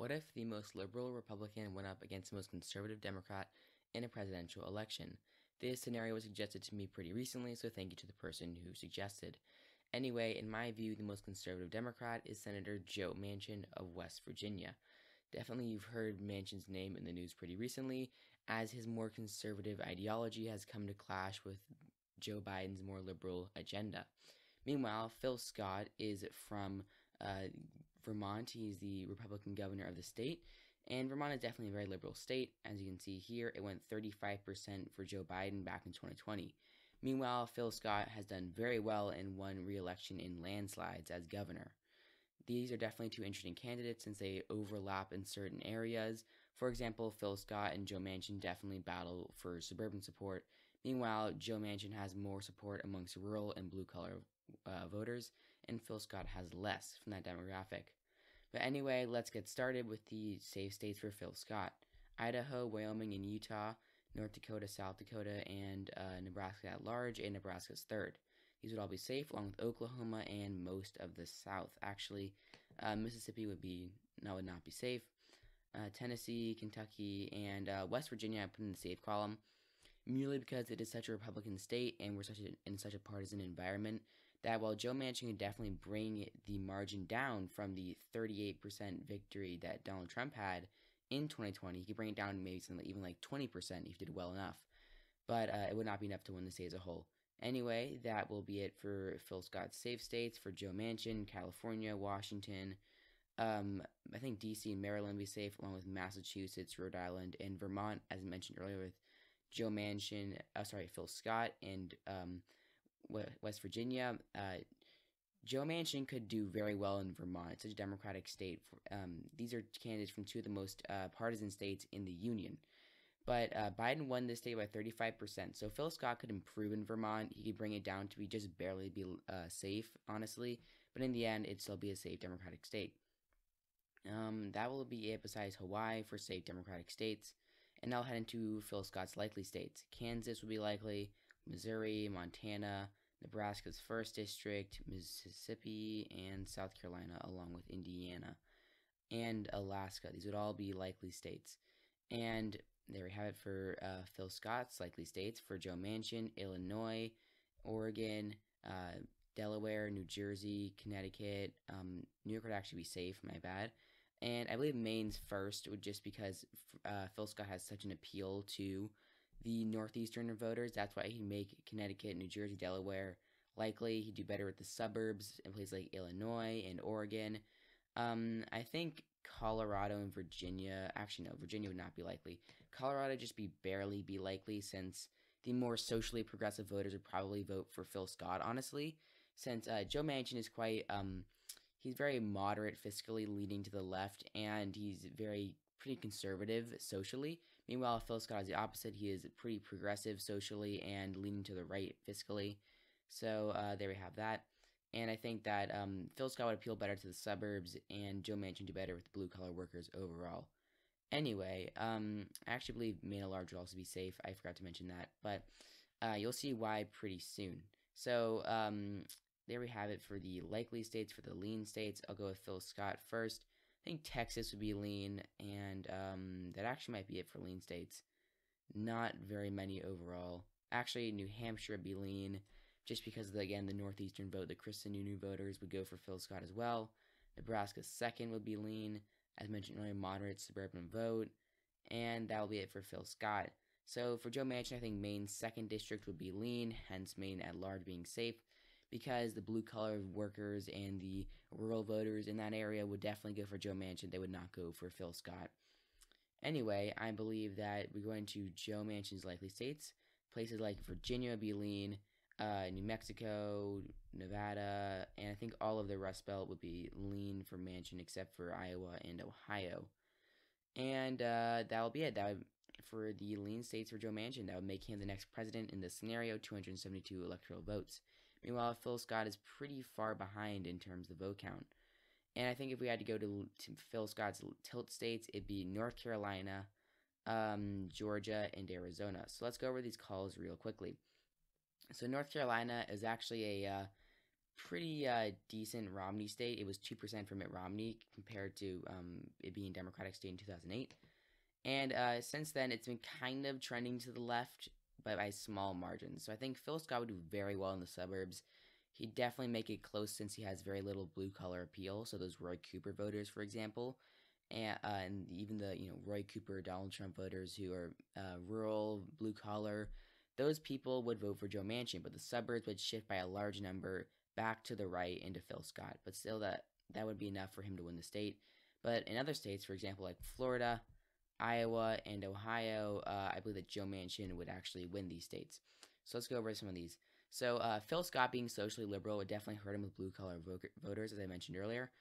What if the most liberal Republican went up against the most conservative Democrat in a presidential election? This scenario was suggested to me pretty recently, so thank you to the person who suggested. Anyway, in my view, the most conservative Democrat is Senator Joe Manchin of West Virginia. Definitely you've heard Manchin's name in the news pretty recently, as his more conservative ideology has come to clash with Joe Biden's more liberal agenda. Meanwhile, Phil Scott is from Vermont. He's the Republican governor of the state, and Vermont is definitely a very liberal state. As you can see here, it went 35% for Joe Biden back in 2020. Meanwhile, Phil Scott has done very well and won re-election in landslides as governor. These are definitely two interesting candidates since they overlap in certain areas. For example, Phil Scott and Joe Manchin definitely battle for suburban support. Meanwhile, Joe Manchin has more support amongst rural and blue-collar voters, and Phil Scott has less from that demographic. But anyway, let's get started with the safe states for Phil Scott. Idaho, Wyoming, and Utah, North Dakota, South Dakota, and Nebraska at large, and Nebraska's third. These would all be safe, along with Oklahoma and most of the South. Actually, Mississippi would not be safe. Tennessee, Kentucky, and West Virginia I put in the safe column, merely because it is such a Republican state and we're in such a partisan environment that while Joe Manchin could definitely bring the margin down from the 38% victory that Donald Trump had in 2020, he could bring it down to maybe something even like 20% if he did well enough. But it would not be enough to win the state as a whole. Anyway, that will be it for Phil Scott's safe states. For Joe Manchin, California, Washington, I think D.C. and Maryland will be safe, along with Massachusetts, Rhode Island, and Vermont, as I mentioned earlier, with Phil Scott and West Virginia. Joe Manchin could do very well in Vermont. It's such a Democratic state. These are candidates from two of the most partisan states in the Union. But Biden won this state by 35%. So Phil Scott could improve in Vermont. He could bring it down to be just barely be safe, honestly. But in the end, it'd still be a safe Democratic state. That will be it besides Hawaii for safe Democratic states. And I'll head into Phil Scott's likely states. Kansas will be likely, Missouri, Montana, Nebraska's 1st District, Mississippi, and South Carolina, along with Indiana and Alaska. These would all be likely states. And there we have it for Phil Scott's likely states. For Joe Manchin, Illinois, Oregon, Delaware, New Jersey, Connecticut. New York would actually be safe, my bad. And I believe Maine's first, just because Phil Scott has such an appeal to the northeastern voters. That's why he'd make Connecticut, New Jersey, Delaware likely. He'd do better with the suburbs in places like Illinois and Oregon. I think Colorado and Virginia, actually no, Virginia would not be likely. Colorado just barely be likely, since the more socially progressive voters would probably vote for Phil Scott, honestly, since Joe Manchin is he's very moderate fiscally, leaning to the left, and he's pretty conservative socially. Meanwhile, Phil Scott is the opposite. He is pretty progressive socially and leaning to the right fiscally. So there we have that. And I think that Phil Scott would appeal better to the suburbs, and Joe Manchin do better with blue-collar workers overall. Anyway, I actually believe Maine at large would also be safe. I forgot to mention that, but you'll see why pretty soon. So there we have it for the likely states. For the lean states, I'll go with Phil Scott first. I think Texas would be lean, and that actually might be it for lean states. Not very many overall. Actually, New Hampshire would be lean, just because, again, the northeastern vote, the Chris Sununu voters would go for Phil Scott as well. Nebraska's second would be lean. As mentioned earlier, moderate suburban vote. And that will be it for Phil Scott. So for Joe Manchin, I think Maine's 2nd district would be lean, hence Maine at large being safe, because the blue-collar workers and the rural voters in that area would definitely go for Joe Manchin. They would not go for Phil Scott. Anyway, I believe that we're going to Joe Manchin's likely states. Places like Virginia would be lean, New Mexico, Nevada, and I think all of the Rust Belt would be lean for Manchin except for Iowa and Ohio. And that will be it. That would, for the lean states for Joe Manchin, that would make him the next president in this scenario, 272 electoral votes. Meanwhile, Phil Scott is pretty far behind in terms of the vote count. And I think if we had to go to Phil Scott's tilt states, it'd be North Carolina, Georgia, and Arizona. So let's go over these calls real quickly. So North Carolina is actually a pretty decent Romney state. It was 2% for Mitt Romney compared to it being Democratic state in 2008. And since then, it's been kind of trending to the left, but by small margins. So I think Phil Scott would do very well in the suburbs. He'd definitely make it close since he has very little blue collar appeal. So those Roy Cooper voters, for example, and even the Roy Cooper, Donald Trump voters who are rural, blue collar, those people would vote for Joe Manchin. But the suburbs would shift by a large number back to the right into Phil Scott. But still, that would be enough for him to win the state. But in other states, for example, like Florida, Iowa, and Ohio, I believe that Joe Manchin would actually win these states. So let's go over some of these. So Phil Scott being socially liberal would definitely hurt him with blue-collar voters, as I mentioned earlier.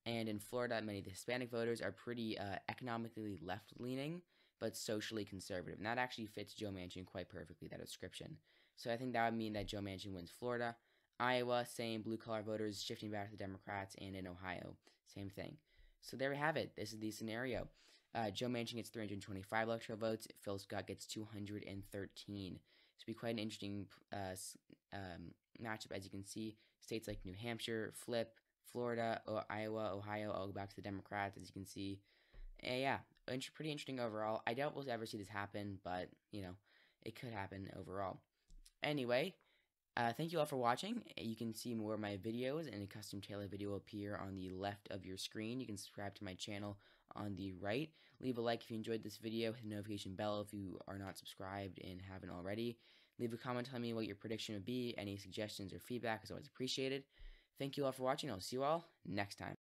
And in Florida, many of the Hispanic voters are pretty economically left-leaning, but socially conservative. And that actually fits Joe Manchin quite perfectly, that description. So I think that would mean that Joe Manchin wins Florida. Iowa, same, blue-collar voters shifting back to the Democrats. And in Ohio, same thing. So there we have it. This is the scenario. Joe Manchin gets 325 electoral votes. Phil Scott gets 213. This will be quite an interesting matchup. As you can see, states like New Hampshire, flip, Florida, Iowa, Ohio, all go back to the Democrats, as you can see. Yeah, pretty interesting overall. I doubt we'll ever see this happen, but, it could happen overall. Anyway, thank you all for watching. You can see more of my videos, and a custom tailored video will appear on the left of your screen. You can subscribe to my channel on the right. Leave a like if you enjoyed this video. Hit the notification bell if you are not subscribed and haven't already. Leave a comment telling me what your prediction would be. Any suggestions or feedback is always appreciated. Thank you all for watching. I'll see you all next time.